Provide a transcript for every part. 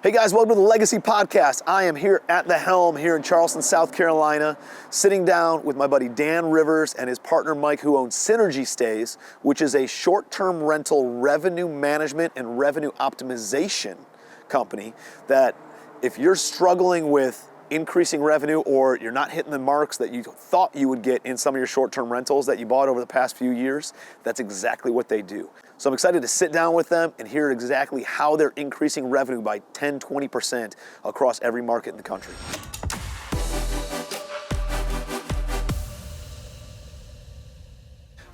Hey guys, welcome to the Legacy Podcast. I am here at the Helm here in Charleston, South Carolina, sitting down with my buddy Dan Rivers and his partner Mike, who owns Synergy Stays, which is a short-term rental revenue management and revenue optimization company that if you're struggling with increasing revenue or you're not hitting the marks that you thought you would get in some of your short-term rentals that you bought over the past few years, that's exactly what they do. So I'm excited to sit down with them and hear exactly how they're increasing revenue by 10, 20% across every market in the country.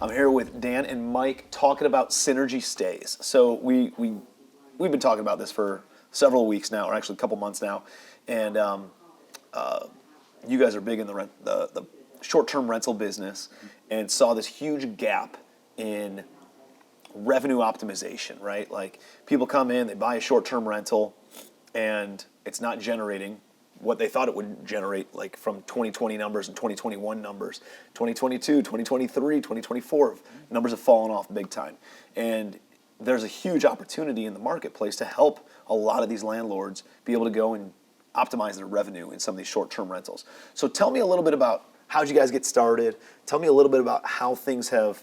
I'm here with Dan and Mike talking about Synergy Stays. So we've been talking about this for several weeks now, or actually a couple months now, and you guys are big in the short-term rental business and saw this huge gap in revenue optimization, right? Like people come in, they buy a short-term rental, and it's not generating what they thought it would generate, like from 2020 numbers and 2021 numbers. 2022, 2023, 2024, numbers have fallen off big time. And there's a huge opportunity in the marketplace to help a lot of these landlords be able to go and optimize their revenue in some of these short-term rentals. So tell me a little bit about how'd you guys get started? Tell me a little bit about how things have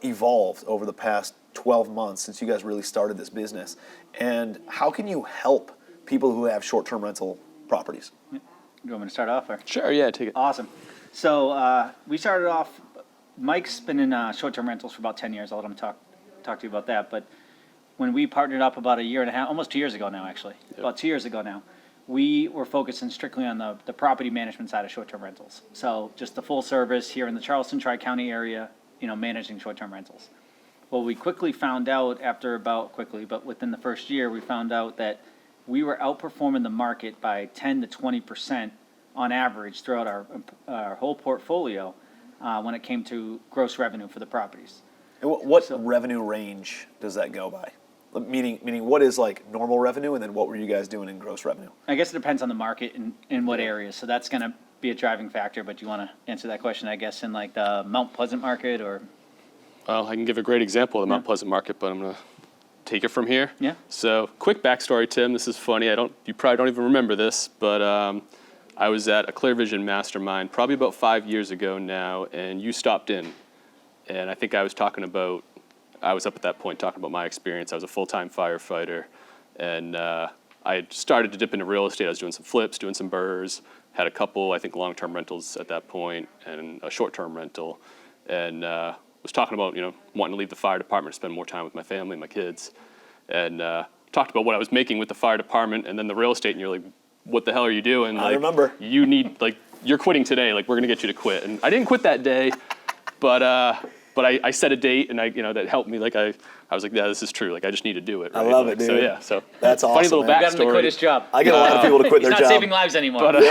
evolved over the past 12 months since you guys really started this business, and how can you help people who have short-term rental properties? You want me to start off? Or? Sure, yeah, take it. Awesome. So we started off, Mike's been in short-term rentals for about 10 years. I'll let him talk to you about that. But when we partnered up about a year and a half, almost 2 years ago now actually, about 2 years ago now, we were focusing strictly on the property management side of short-term rentals. So just the full service here in the Charleston, Tri-County area, managing short-term rentals. Well, we quickly found out but within the first year, we found out that we were outperforming the market by 10 to 20% on average throughout our whole portfolio when it came to gross revenue for the properties. And what revenue range does that go by? Meaning what is like normal revenue, and then what were you guys doing in gross revenue? I guess it depends on the market and in what areas. So that's going to be a driving factor, but do you want to answer that question, I guess, in like the Mount Pleasant market or? Well, I can give a great example of the Mount Pleasant market, but I'm going to take it from here. Yeah. So quick backstory, Tim. This is funny. You probably don't even remember this, but I was at a Clear Vision Mastermind probably about 5 years ago now, and you stopped in. And I think I was up at that point talking about my experience. I was a full-time firefighter, and I had started to dip into real estate. I was doing some flips, doing some burrs, had a couple, I think, long-term rentals at that point, and a short-term rental, and was talking about, wanting to leave the fire department to spend more time with my family, my kids, and talked about what I was making with the fire department, and then the real estate, and you're like, what the hell are you doing? I remember. You need, you're quitting today, we're going to get you to quit. And I didn't quit that day, but I set a date, and that helped me. I was like, yeah, this is true. I just need to do it. Right? I love it, dude. So that's awesome. Funny little man. backstory. Got him to quit his job. I get a lot of people to quit their job. He's not saving lives anymore. But,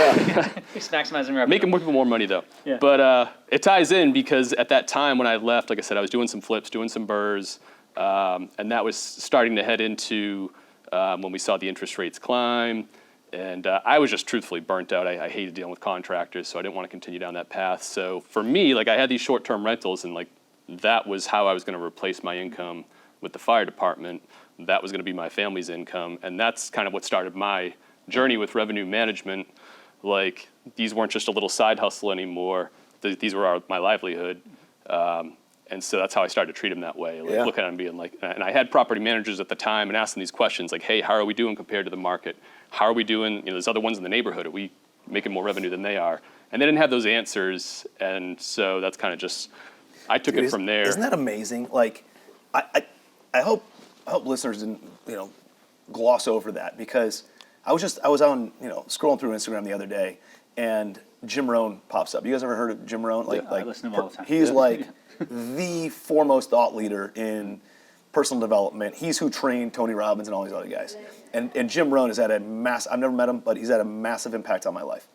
He's maximizing revenue. Making more people more money, though. Yeah. But it ties in because at that time when I left, like I said, I was doing some flips, doing some burrs, and that was starting to head into when we saw the interest rates climb. And I was just truthfully burnt out. I hated dealing with contractors, so I didn't want to continue down that path. So for me, I had these short-term rentals, and that was how I was going to replace my income with the fire department. That was going to be my family's income, and that's kind of what started my journey with revenue management. These weren't just a little side hustle anymore. These were my livelihood, and so that's how I started to treat them that way. Look at them being and I had property managers at the time and asked them these questions hey, how are we doing compared to the market? How are we doing? There's other ones in the neighborhood. Are we making more revenue than they are? And they didn't have those answers, and so that's kind of just, I took it from there. Isn't that amazing? I hope listeners didn't gloss over that, because I was on scrolling through Instagram the other day, and Jim Rohn pops up. You guys ever heard of Jim Rohn? I listen to him all the time. He's the foremost thought leader in personal development. He's who trained Tony Robbins and all these other guys. And Jim Rohn has had I've never met him, but he's had a massive impact on my life.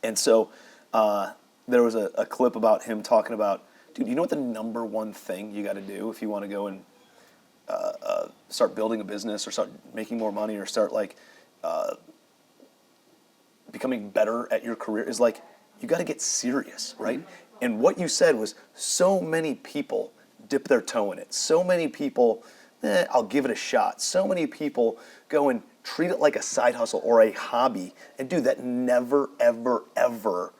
And so there was a clip about him talking about, dude, you know what the number one thing you got to do if you want to go and start building a business or start making more money or start becoming better at your career is you got to get serious, right? Mm-hmm. And what you said was so many people dip their toe in it. So many people, I'll give it a shot. So many people go and treat it like a side hustle or a hobby, and dude, that never, ever, ever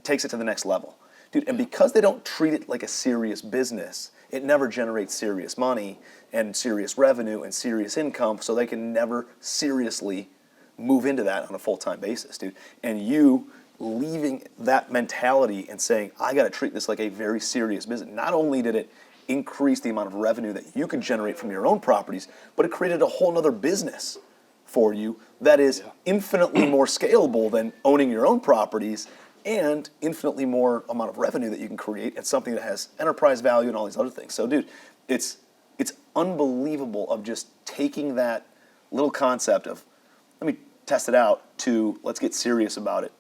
takes it to the next level. Dude, and because they don't treat it like a serious business, it never generates serious money and serious revenue and serious income, so they can never seriously move into that on a full-time basis, dude. And you leaving that mentality and saying, I got to treat this like a very serious business. Not only did it increase the amount of revenue that you could generate from your own properties, but it created a whole nother business for you that is infinitely more scalable than owning your own properties, and infinitely more amount of revenue that you can create. It's something that has enterprise value and all these other things. So dude, it's unbelievable of just taking that little concept of, let me test it out, to let's get serious about it.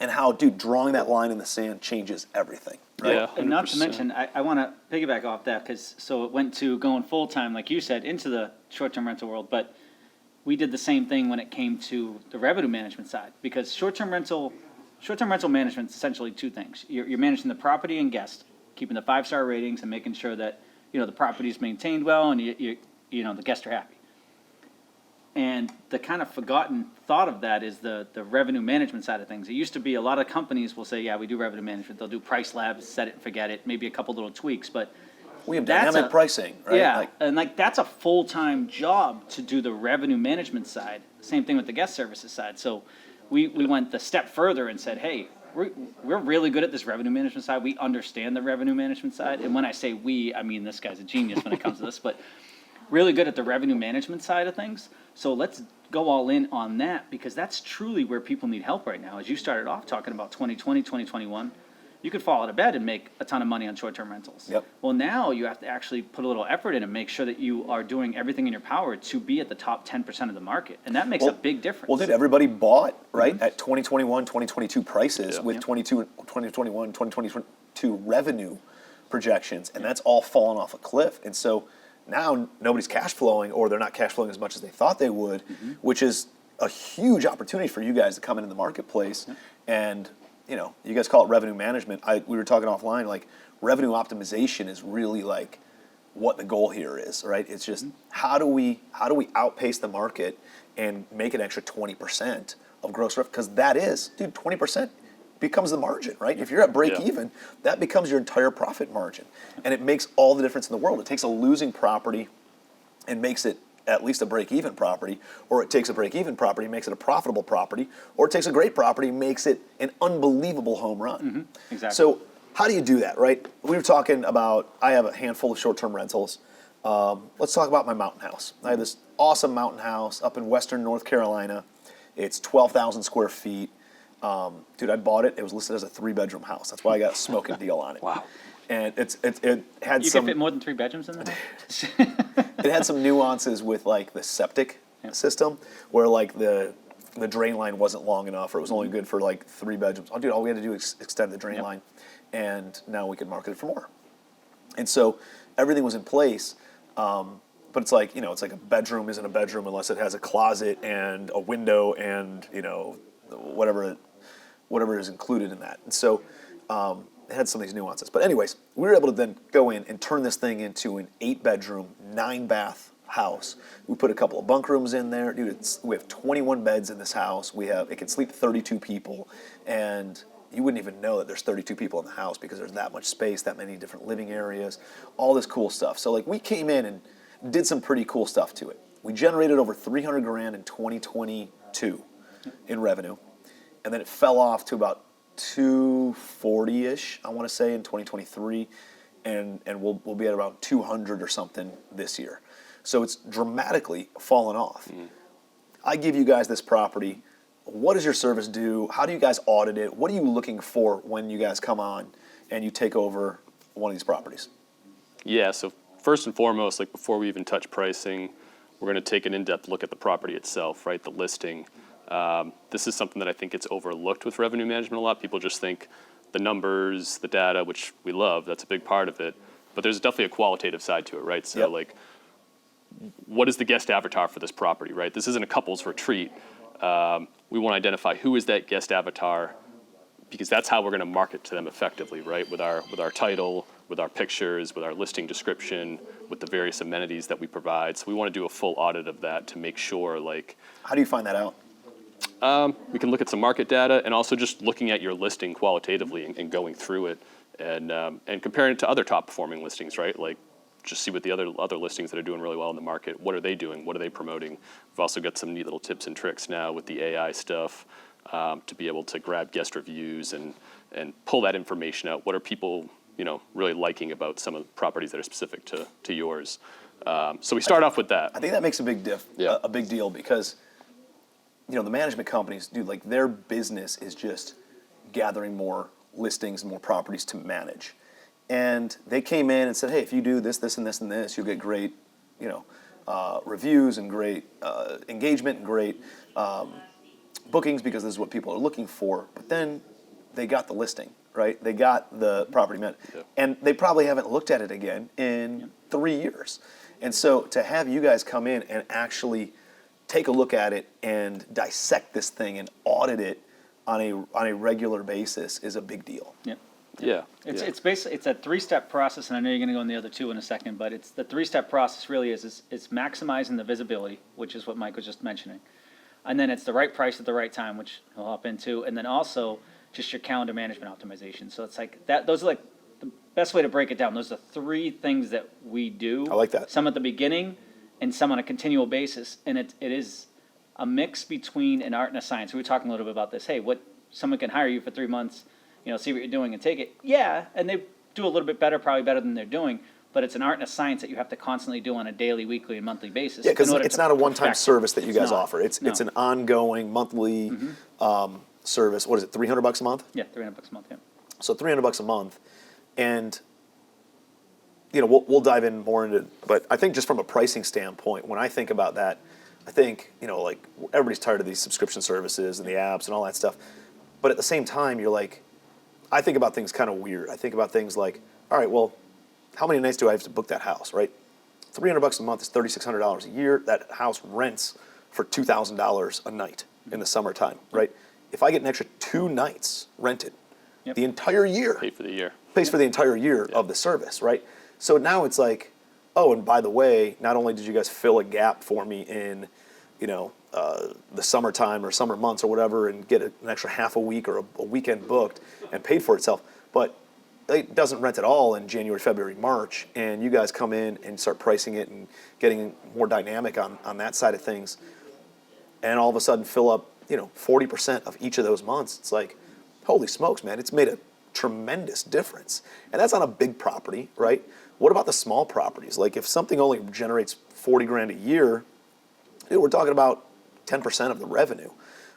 And how, dude, drawing that line in the sand changes everything. Right? Yeah, And not to 100%. mention, I want to piggyback off that, because so it went to going full-time, like you said, into the short-term rental world, but we did the same thing when it came to the revenue management side, because short-term rental management is essentially two things. You're managing the property and guest, keeping the 5-star ratings and making sure that, the property is maintained well and the guests are happy. And the kind of forgotten thought of that is the revenue management side of things. It used to be a lot of companies will say, yeah, we do revenue management. They'll do price labs, set it and forget it, maybe a couple little tweaks, but We have that's dynamic pricing, right? yeah, Like, and that's a full-time job to do the revenue management side. Same thing with the guest services side. So we went the step further and said, hey, we're really good at this revenue management side. We understand the revenue management side. And when I say we, I mean this guy's a genius when it comes to this, but really good at the revenue management side of things. So let's go all in on that, because that's truly where people need help right now. As you started off talking about 2020, 2021, you could fall out of bed and make a ton of money on short-term rentals. Yep. Well, now you have to actually put a little effort in and make sure that you are doing everything in your power to be at the top 10% of the market. And that makes a big difference. Well, dude, everybody bought, right, at 2021, 2022 prices Yeah. with Yeah. 2021, 2022 revenue projections, and that's all fallen off a cliff. And so now nobody's cash flowing, or they're not cash flowing as much as they thought they would, which is a huge opportunity for you guys to come into the marketplace. And, you guys call it revenue management. We were talking offline, like revenue optimization is really like what the goal here is, right? It's just how do we outpace the market and make an extra 20% of gross revenue? Because that is, dude, 20% becomes the margin, right? If you're at break Yeah. even, that becomes your entire profit margin. And it makes all the difference in the world. It takes a losing property and makes it at least a break-even property, or it takes a break-even property, makes it a profitable property, or it takes a great property, makes it an unbelievable home run. Exactly. So how do you do that, right? We were talking about, I have a handful of short-term rentals. Let's talk about my mountain house. I have this awesome mountain house up in western North Carolina. It's 12,000 square feet. Dude, I bought it. It was listed as a 3-bedroom house. That's why I got a smoking deal on it. Wow. And it had You some. can fit more than 3 bedrooms in there? It had some nuances with like the septic system, where like the drain line wasn't long enough, or it was only good for like 3 bedrooms. Oh, dude, all we had to do is extend the drain line, and now we could market it for more. And so everything was in place, but it's like, it's like a bedroom isn't a bedroom unless it has a closet and a window and whatever is included in that. And so it had some of these nuances. But anyways, we were able to then go in and turn this thing into an 8-bedroom, 9-bath house. We put a couple of bunk rooms in there. Dude, we have 21 beds in this house. It can sleep 32 people. And you wouldn't even know that there's 32 people in the house, because there's that much space, that many different living areas, all this cool stuff. So like we came in and did some pretty cool stuff to it. We generated over $300,000 in 2022 in revenue. And then it fell off to about 240-ish, I want to say, in 2023, and we'll be at around 200 or something this year. So it's dramatically fallen off. I give you guys this property. What does your service do? How do you guys audit it? What are you looking for when you guys come on and you take over one of these properties? Yeah, so first and foremost, like before we even touch pricing, we're going to take an in-depth look at the property itself, right? The listing. This is something that I think gets overlooked with revenue management a lot. People just think the numbers, the data, which we love, that's a big part of it. But there's definitely a qualitative side to it, right? So like, what is the guest avatar for this property, right? This isn't a couples retreat. We want to identify who is that guest avatar, because that's how we're going to market to them effectively, right? With our title, with our pictures, with our listing description, with the various amenities that we provide. So we want to do a full audit of that to make sure, like, How do you find that out? we can look at some market data and also just looking at your listing qualitatively and going through it and comparing it to other top performing listings, right? Like, just see what the other listings that are doing really well in the market. What are they doing? What are they promoting? We've also got some neat little tips and tricks now with the AI stuff to be able to grab guest reviews and pull that information out. What are people, really liking about some of the properties that are specific to yours? So we start off with that. I think that makes a big Yeah. a big deal because, the management companies, dude, like their business is just gathering more listings and more properties to manage. And they came in and said, hey, if you do this, this, and this, and this, you'll get great, reviews and great engagement and great bookings because this is what people are looking for. But then they got the listing, right? They got the property managed. Yeah. And they probably haven't looked at it again in 3 years. And so to have you guys come in and actually take a look at it and dissect this thing and audit it on a regular basis is a big deal. Yeah. Yeah. It's basically, it's a 3-step process, and I know you're gonna go in the other 2 in a second, but it's the 3-step process really is it's maximizing the visibility, which is what Mike was just mentioning. And then it's the right price at the right time, which he'll hop into, and then also just your calendar management optimization. So it's like that, those are like the best way to break it down. Those are 3 things that we do. I like that. Some at the beginning and some on a continual basis, and it is a mix between an art and a science. We were talking a little bit about this. Hey, someone can hire you for 3 months, see what you're doing and take it. Yeah, and they do a little bit better, probably better than they're doing, but it's an art and a science that you have to constantly do on a daily, weekly, and monthly basis. Yeah, because in order it's to not a one-time perfect it. service that you It's guys not. offer. It's No. an ongoing monthly service. What is it? $300 a month. Yeah, $300 a month, yeah. So $300 a month, and we'll dive in more into it. But I think just from a pricing standpoint, when I think about that, I think like everybody's tired of these subscription services and the apps and all that stuff. But at the same time, you're like, I think about things kind of weird. I think about things like, all right, well, how many nights do I have to book that house, right? $300 a month is $3,600 a year. That house rents for $2,000 a night in the summertime, right? If I get an extra 2 nights rented, Yep. the entire year Pay for the year. pays for the entire year of the service, right? So now it's like, oh, and by the way, not only did you guys fill a gap for me in, the summertime or summer months or whatever, and get an extra half a week or a weekend booked and paid for itself, but it doesn't rent at all in January, February, March, and you guys come in and start pricing it and getting more dynamic on that side of things, and all of a sudden fill up, 40% of each of those months. It's like, holy smokes, man, it's made a tremendous difference. And that's on a big property, right? What about the small properties? Like if something only generates 40 grand a year, we're talking about 10% of the revenue.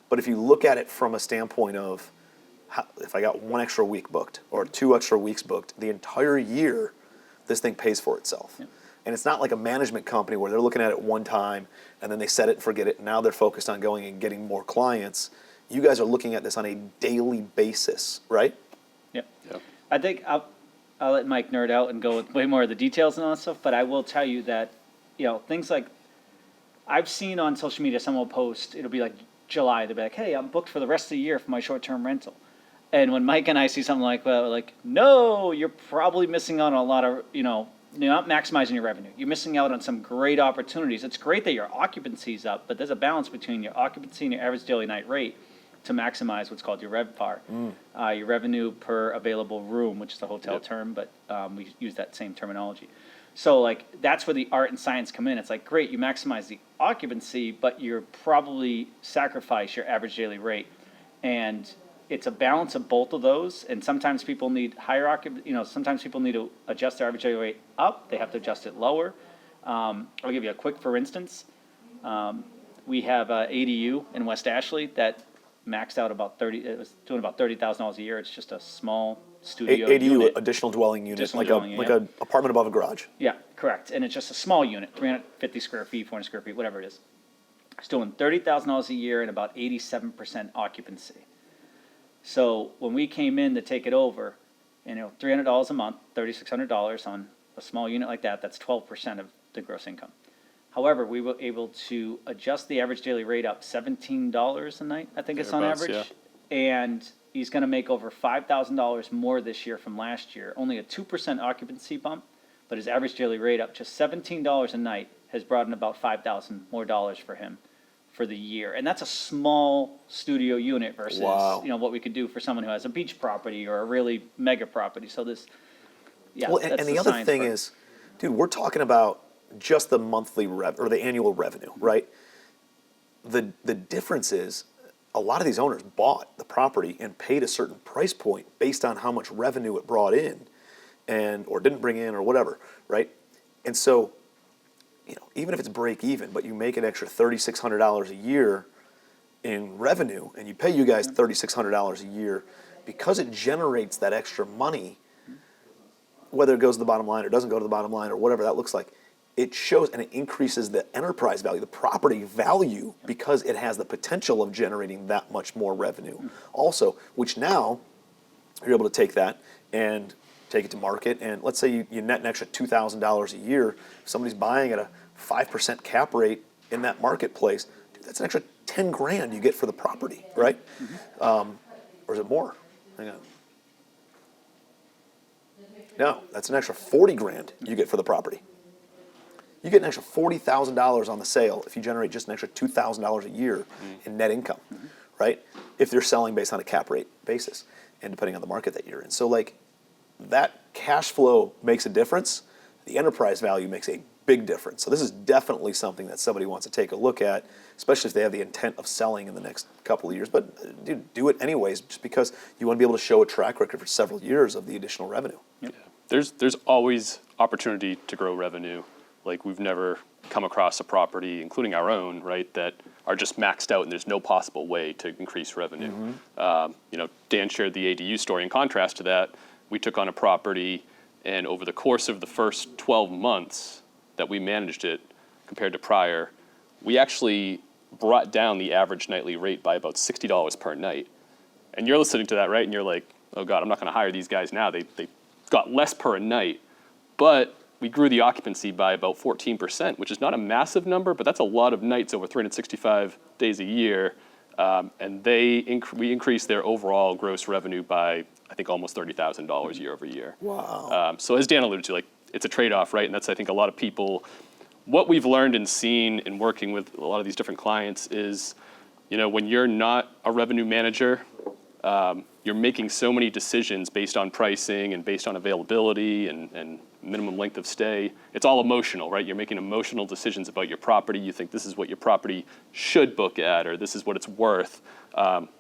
But if you look at it from a standpoint of if I got 1 extra week booked or 2 extra weeks booked, the entire year, this thing pays for itself. Yeah. And it's not like a management company where they're looking at it one time and then they set it and forget it. And now they're focused on going and getting more clients. You guys are looking at this on a daily basis, right? Yep. Yeah. I think I'll let Mike nerd out and go with way more of the details and all that stuff, but I will tell you that, things like I've seen on social media, someone will post, it'll be like July, they'll be like, hey, I'm booked for the rest of the year for my short-term rental. And when Mike and I see something like that, we're like, no, you're probably missing out on a lot of, you're not maximizing your revenue. You're missing out on some great opportunities. It's great that your occupancy's up, but there's a balance between your occupancy and your average daily night rate to maximize what's called your RevPAR, your revenue per available room, which is the hotel Yep. term, but we use that same terminology. So like that's where the art and science come in. It's like, great, you maximize the occupancy, but you're probably sacrifice your average daily rate. And it's a balance of both of those. And sometimes people need higher occupancy, sometimes people need to adjust their average daily rate up. They have to adjust it lower. I'll give you a quick, for instance. We have ADU in West Ashley that maxed out it was doing about $30,000 a year. It's just a small studio ADU, unit. additional dwelling unit, Additional like dwelling like unit, a apartment above a garage. Yeah, correct. And it's just a small unit, 350 square feet, 400 square feet, whatever it is. It's doing $30,000 a year and about 87% occupancy. So when we came in to take it over, $300 a month, $3,600 on a small unit like that, that's 12% of the gross income. However, we were able to adjust the average daily rate up $17 a night, I think it's on Thereabouts, average. And he's going to make over $5,000 more this year from last year. Only a 2% occupancy bump, but his average daily rate up just $17 a night has brought in about $5,000 more dollars for him for the year. And that's a small studio unit versus Wow. what we could do for someone who has a beach property or a really mega property. So this, Well, and, that's and the other science thing part. is, dude, we're talking about just the monthly or the annual revenue, right? The difference is a lot of these owners bought the property and paid a certain price point based on how much revenue it brought in or didn't bring in or whatever, right? And so, even if it's break even, but you make an extra $3,600 a year in revenue and you pay you guys $3,600 a year, because it generates that extra money, whether it goes to the bottom line or doesn't go to the bottom line or whatever that looks like, it shows and it increases the enterprise value, the property value, because it has the potential of generating that much more revenue also, which now you're able to take that and take it to market. And let's say you net an extra $2,000 a year. If somebody's buying at a 5% cap rate in that marketplace, dude, that's an extra 10 grand you get for the property, right? Or is it more? Hang on. No, that's an extra 40 grand you get for the property. You get an extra $40,000 on the sale if you generate just an extra $2,000 a year in net income, right? If they're selling based on a cap rate basis and depending on the market that you're in. So like that cash flow makes a difference. The enterprise value makes a big difference. So this is definitely something that somebody wants to take a look at, especially if they have the intent of selling in the next couple of years. But dude, do it anyways, just because you want to be able to show a track record for several years of the additional revenue. Yep. Yeah. There's always opportunity to grow revenue. Like we've never come across a property, including our own, right, that are just maxed out and there's no possible way to increase revenue. Dan shared the ADU story. In contrast to that, we took on a property and over the course of the first 12 months that we managed it compared to prior, we actually brought down the average nightly rate by about $60 per night. And you're listening to that, right? And you're like, oh God, I'm not gonna hire these guys now. They got less per night, but we grew the occupancy by about 14%, which is not a massive number, but that's a lot of nights over 365 days a year. And we increased their overall gross revenue by, I think, almost $30,000 year over year. Wow. So as Dan alluded to, like it's a trade-off, right? And that's, I think, a lot of people, what we've learned and seen in working with a lot of these different clients is, when you're not a revenue manager, you're making so many decisions based on pricing and based on availability and minimum length of stay. It's all emotional, right? You're making emotional decisions about your property. You think this is what your property should book at, or this is what it's worth.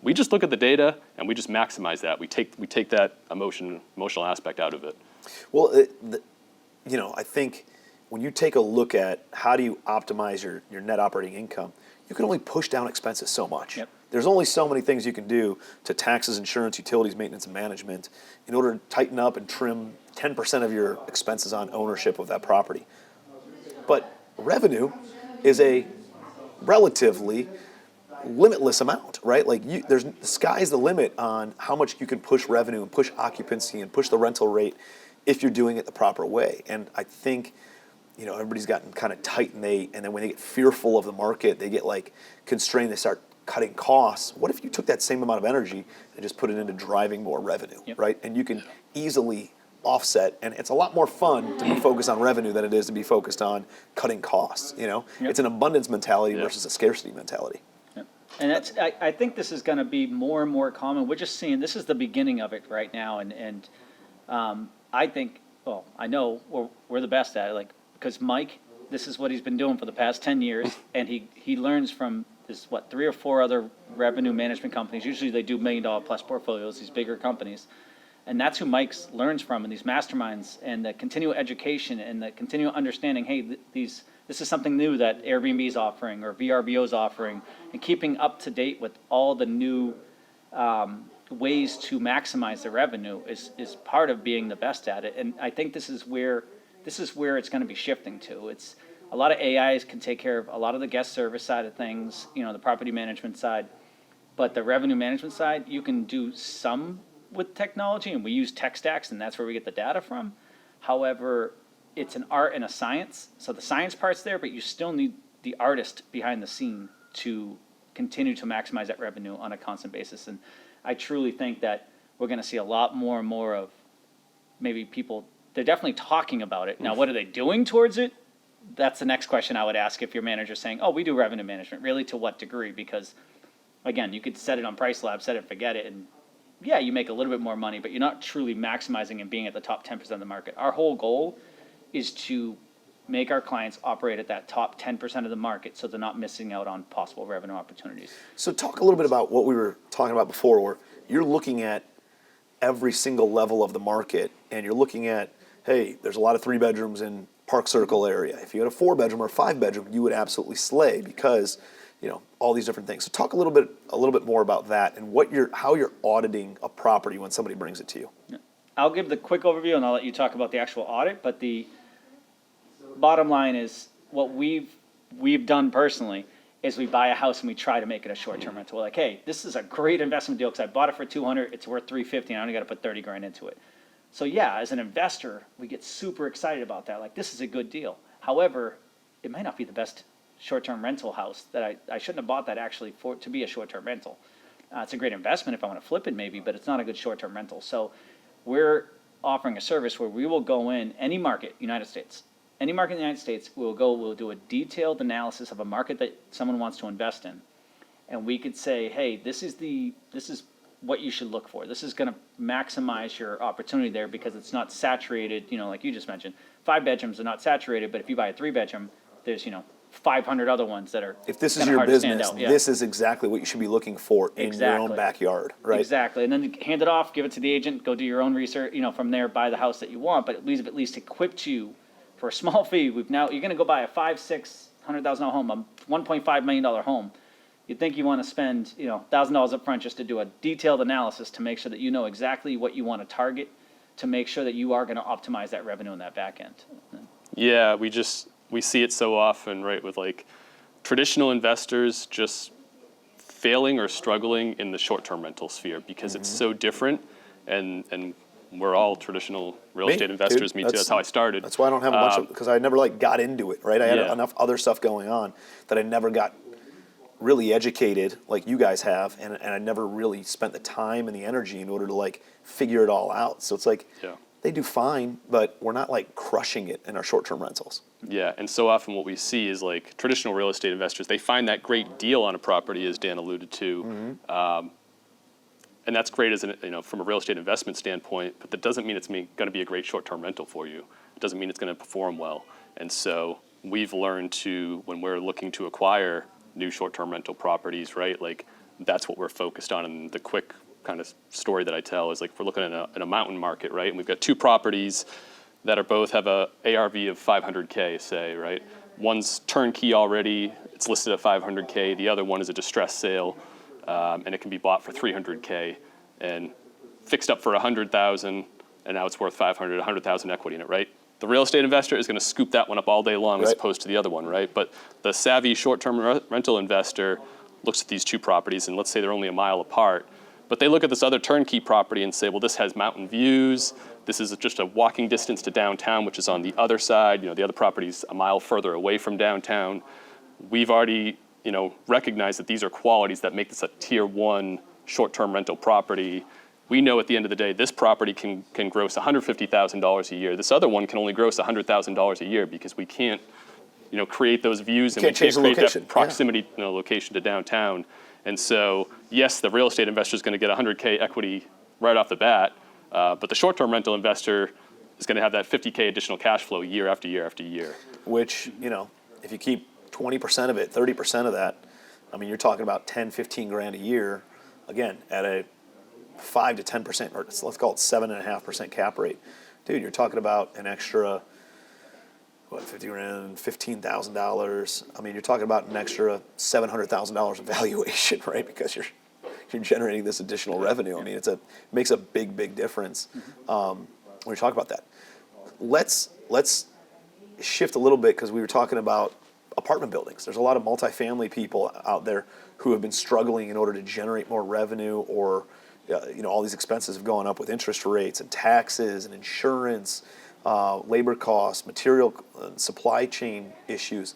We just look at the data and we just maximize that. We take that emotional aspect out of it. Well, I think when you take a look at how do you optimize your net operating income, you can only push down expenses so much. Yep. There's only so many things you can do to taxes, insurance, utilities, maintenance, and management in order to tighten up and trim 10% of your expenses on ownership of that property. But revenue is a relatively limitless amount, right? Like the sky's the limit on how much you can push revenue and push occupancy and push the rental rate if you're doing it the proper way. And I think everybody's gotten kind of tight and then when they get fearful of the market, they get like constrained, they start cutting costs. What if you took that same amount of energy and just put it into driving more revenue, right? And you can easily offset, and it's a lot more fun to be focused on revenue than it is to be focused on cutting costs, It's an abundance mentality versus a scarcity mentality. Yep. And I think this is going to be more and more common. We're just seeing, this is the beginning of it right now, and I think, I know we're the best at it, because Mike, this is what he's been doing for the past 10 years, and he learns from this, 3 or 4 other revenue management companies. Usually they do $1 million plus portfolios, these bigger companies. And that's who Mike learns from in these masterminds, and the continual education and the continual understanding, hey, this is something new that Airbnb is offering or VRBO is offering, and keeping up to date with all the new ways to maximize the revenue is part of being the best at it. And I think this is where it's going to be shifting to. It's a lot of AIs can take care of a lot of the guest service side of things, the property management side, but the revenue management side, you can do some with technology, and we use tech stacks, and that's where we get the data from. However, it's an art and a science. So the science part's there, but you still need the artist behind the scene to continue to maximize that revenue on a constant basis. And I truly think that we're going to see a lot more and more of maybe people, they're definitely talking about it. Now, what are they doing towards it? That's the next question I would ask if your manager's saying, oh, we do revenue management. Really, to what degree? Because, again, you could set it on Price Lab, set it and forget it, and yeah, you make a little bit more money, but you're not truly maximizing and being at the top 10% of the market. Our whole goal is to make our clients operate at that top 10% of the market so they're not missing out on possible revenue opportunities. So talk a little bit about what we were talking about before, where you're looking at every single level of the market, and you're looking at, hey, there's a lot of 3 bedrooms in Park Circle area. If you had a 4 bedroom or 5 bedroom, you would absolutely slay because, all these different things. So talk a little bit more about that and how you're auditing a property when somebody brings it to you. I'll give the quick overview and I'll let you talk about the actual audit, but the bottom line is what we've done personally is we buy a house and we try to make it a short-term rental. We're like, hey, this is a great investment deal because I bought it for $200, it's worth $350, and I only got to put $30,000 into it. So yeah, as an investor, we get super excited about that. Like, this is a good deal. However, it might not be the best short-term rental house that I shouldn't have bought that actually to be a short-term rental. It's a great investment if I want to flip it maybe, but it's not a good short-term rental. So we're offering a service where we will go in any market, United States, we'll do a detailed analysis of a market that someone wants to invest in. And we could say, hey, this is what you should look for. This is going to maximize your opportunity there because it's not saturated, like you just mentioned. 5 bedrooms are not saturated, but if you buy a 3 bedroom, there's, 500 other ones that are If this is your business, this is exactly what you should be looking for in your own backyard, right? Exactly. And then hand it off, give it to the agent, go do your own research, from there, buy the house that you want, but at least equipped you for a small fee. You're going to go buy a $500,000-$600,000 home, a $1.5 million home. You'd think you want to spend, $1,000 up front just to do a detailed analysis to make sure that you know exactly what you want to target to make sure that you are going to optimize that revenue in that back end. Yeah, we see it so often, right, with like traditional investors just failing or struggling in the short-term rental sphere because it's so different, and we're all traditional real estate investors. Me too. That's how I started. That's why I don't have a bunch of, because I never got into it, right? I had enough other stuff going on that I never got really educated like you guys have, and I never really spent the time and the energy in order to figure it all out. So it's they do fine, but we're not crushing it in our short-term rentals. Yeah, and so often what we see is traditional real estate investors, they find that great deal on a property, as Dan alluded to, and that's great as from a real estate investment standpoint. But that doesn't mean it's going to be a great short-term rental for you. It doesn't mean it's going to perform well. And so we've learned to, when we're looking to acquire new short-term rental properties, right? That's what we're focused on. And the quick kind of story that I tell is we're looking at a mountain market, right? And we've got 2 properties that are both have a ARV of $500K, say, right? One's turnkey already, it's listed at $500K. The other one is a distressed sale, and it can be bought for $300K and fixed up for $100,000, and now it's worth $500, $100,000 equity in it, right? The real estate investor is going to scoop that one up all day long, as opposed to the other one, right? But the savvy short-term rental investor looks at these 2 properties, and let's say they're only a mile apart, but they look at this other turnkey property and say, well, this has mountain views. This is just a walking distance to downtown, which is on the other side. The other property's a mile further away from downtown. We've already, recognized that these are qualities that make this a tier 1 short-term rental property. We know at the end of the day, this property can gross $150,000 a year. This other one can only gross $100,000 a year because we can't, create those views, and we can't create that proximity location to downtown. And so, yes, the real estate investor is going to get $100K equity right off the bat, but the short-term rental investor is going to have that $50K additional cash flow year after year after year. Which, if you keep 20% of it, 30% of that, you're talking about 10, 15 grand a year, again, at a 5 to 10%, or let's call it 7.5% cap rate. Dude, you're talking about an extra, $50 grand, $15,000. You're talking about an extra $700,000 of valuation, right? Because you're generating this additional revenue. It makes a big difference when we talk about that. Let's shift a little bit, because we were talking about apartment buildings. There's a lot of multifamily people out there who have been struggling in order to generate more revenue, or all these expenses have gone up with interest rates and taxes and insurance, labor costs, material, supply chain issues.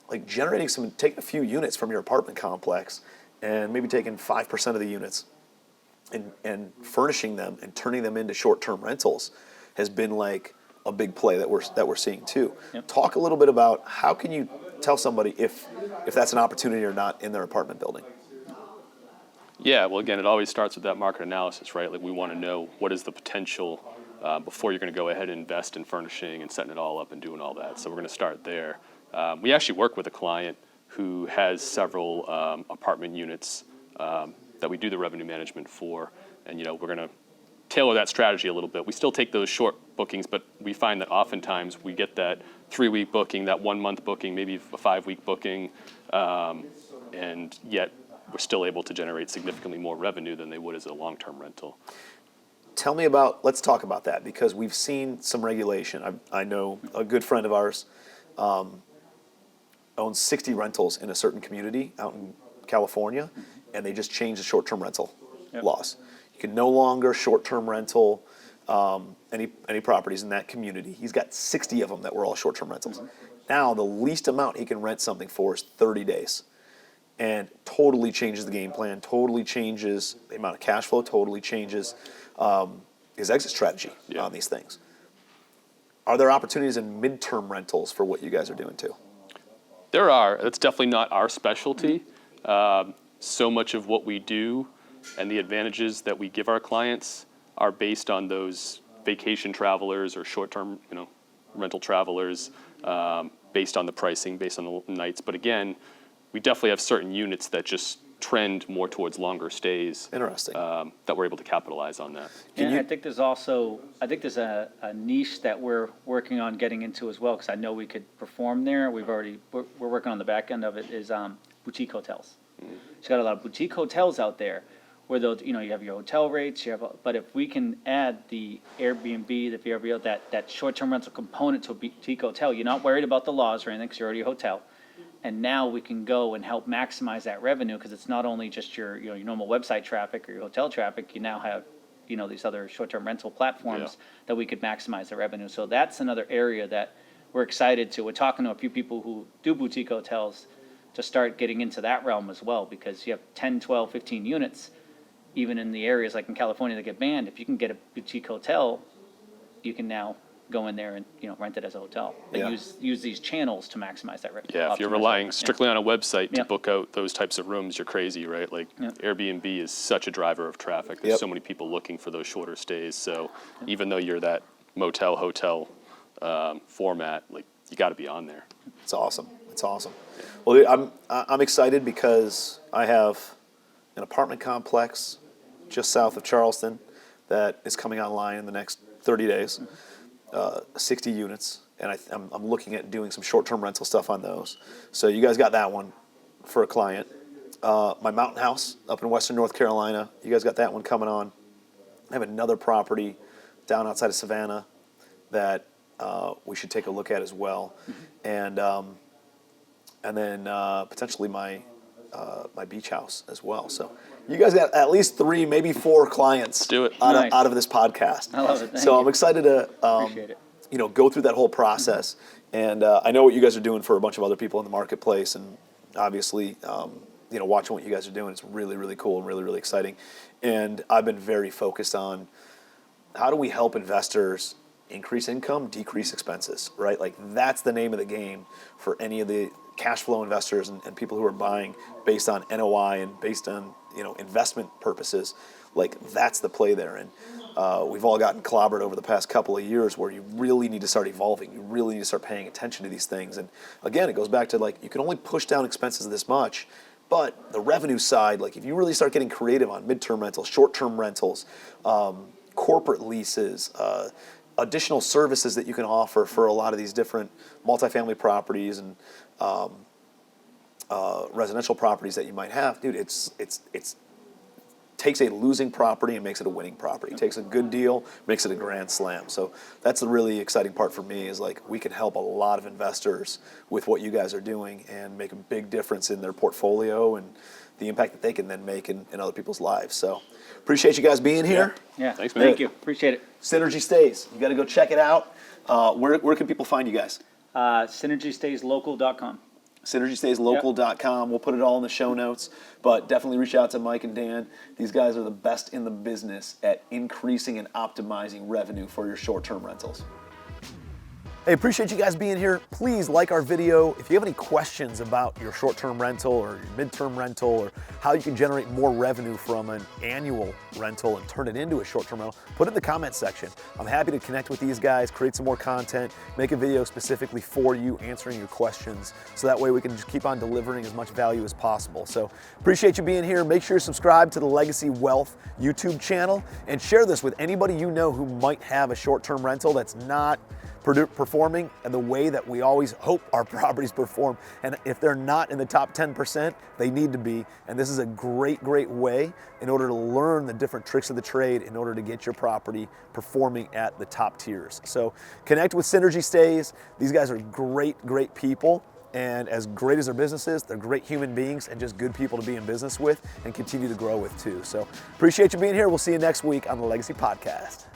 Taking a few units from your apartment complex and maybe taking 5% of the units and furnishing them and turning them into short-term rentals has been like a big play that we're seeing too. Yep. Talk a little bit about how can you tell somebody if that's an opportunity or not in their apartment building. Yeah, well, again, it always starts with that market analysis, right? Like we want to know what is the potential before you're going to go ahead and invest in furnishing and setting it all up and doing all that. So we're going to start there. We actually work with a client who has several apartment units that we do the revenue management for, and we're going to tailor that strategy a little bit. We still take those short bookings, but we find that oftentimes we get that 3-week booking, that 1-month booking, maybe a 5-week booking, and yet we're still able to generate significantly more revenue than they would as a long-term rental. Tell me let's talk about that, because we've seen some regulation. I know a good friend of ours owns 60 rentals in a certain community out in California, and they just changed the short-term rental laws. You can no longer short-term rental any properties in that community. He's got 60 of them that were all short-term rentals. Now the least amount he can rent something for is 30 days. And totally changes the game plan, totally changes the amount of cash flow, totally changes his exit strategy on these things. Are there opportunities in midterm rentals for what you guys are doing too? There are. That's definitely not our specialty. So much of what we do and the advantages that we give our clients are based on those vacation travelers or short-term, rental travelers, based on the pricing, based on the nights. But again, we definitely have certain units that just trend more towards longer stays. Interesting. That we're able to capitalize on that. I think there's a niche that we're working on getting into as well, because I know we could perform there. We're working on the back end of it, is boutique hotels. She's got a lot of boutique hotels out there where you have your hotel rates, but if we can add the Airbnb, the VRBO, that short-term rental component to a boutique hotel, you're not worried about the laws or anything because you're already a hotel. And now we can go and help maximize that revenue, because it's not only just your normal website traffic or your hotel traffic. You now have these other short-term rental platforms that we could maximize the revenue. So that's another area that we're excited to. We're talking to a few people who do boutique hotels to start getting into that realm as well, because you have 10, 12, 15 units, even in the areas like in California that get banned. If you can get a boutique hotel, you can now go in there and rent it as a hotel. But use these channels to maximize that revenue. Yeah, if you're relying strictly on a website to book out those types of rooms, you're crazy, right? Like Airbnb is such a driver of traffic. There's so many people looking for those shorter stays. So even though you're that motel hotel format, like you got to be on there. It's awesome. It's awesome. Well, I'm excited because I have an apartment complex just south of Charleston that is coming online in the next 30 days. 60 units, and I'm looking at doing some short-term rental stuff on those. So you guys got that one for a client. My mountain house up in western North Carolina, you guys got that one coming on. I have another property down outside of Savannah that we should take a look at as well. And then potentially my beach house as well. So you guys got at least 3, maybe 4 clients out of this podcast. I love it. I'm excited to Appreciate it. Go through that whole process. And I know what you guys are doing for a bunch of other people in the marketplace, and obviously watching what you guys are doing, it's really, really cool and really, really exciting. And I've been very focused on how do we help investors increase income, decrease expenses, right? Like that's the name of the game for any of the cash flow investors and people who are buying based on NOI and based on investment purposes. Like that's the play there. And we've all gotten clobbered over the past couple of years where you really need to start evolving. You really need to start paying attention to these things. And again, it goes back to like you can only push down expenses this much, but the revenue side, like if you really start getting creative on midterm rentals, short-term rentals, corporate leases, additional services that you can offer for a lot of these different multifamily properties and residential properties that you might have, dude, it's takes a losing property and makes it a winning property. It takes a good deal, makes it a grand slam. So that's the really exciting part for me is like we can help a lot of investors with what you guys are doing and make a big difference in their portfolio and the impact that they can then make in other people's lives. So appreciate you guys being here. Yeah. Thanks, man. Thank you. Appreciate it. Synergy Stays. You got to go check it out. Where can people find you guys? SynergyStaysLocal.com. SynergyStaysLocal.com. We'll put it all in the show notes, but definitely reach out to Mike and Dan. These guys are the best in the business at increasing and optimizing revenue for your short-term rentals. Hey, appreciate you guys being here. Please like our video. If you have any questions about your short-term rental or your midterm rental or how you can generate more revenue from an annual rental and turn it into a short-term rental, put it in the comment section. I'm happy to connect with these guys, create some more content, make a video specifically for you, answering your questions, so that way we can just keep on delivering as much value as possible. So appreciate you being here. Make sure you subscribe to the Legacy Wealth YouTube channel and share this with anybody you know who might have a short-term rental that's not performing and the way that we always hope our properties perform. And if they're not in the top 10%, they need to be. And this is a great, great way in order to learn the different tricks of the trade in order to get your property performing at the top tiers. So connect with Synergy Stays. These guys are great, great people. And as great as their business is, they're great human beings and just good people to be in business with and continue to grow with too. So appreciate you being here. We'll see you next week on the Legacy Podcast.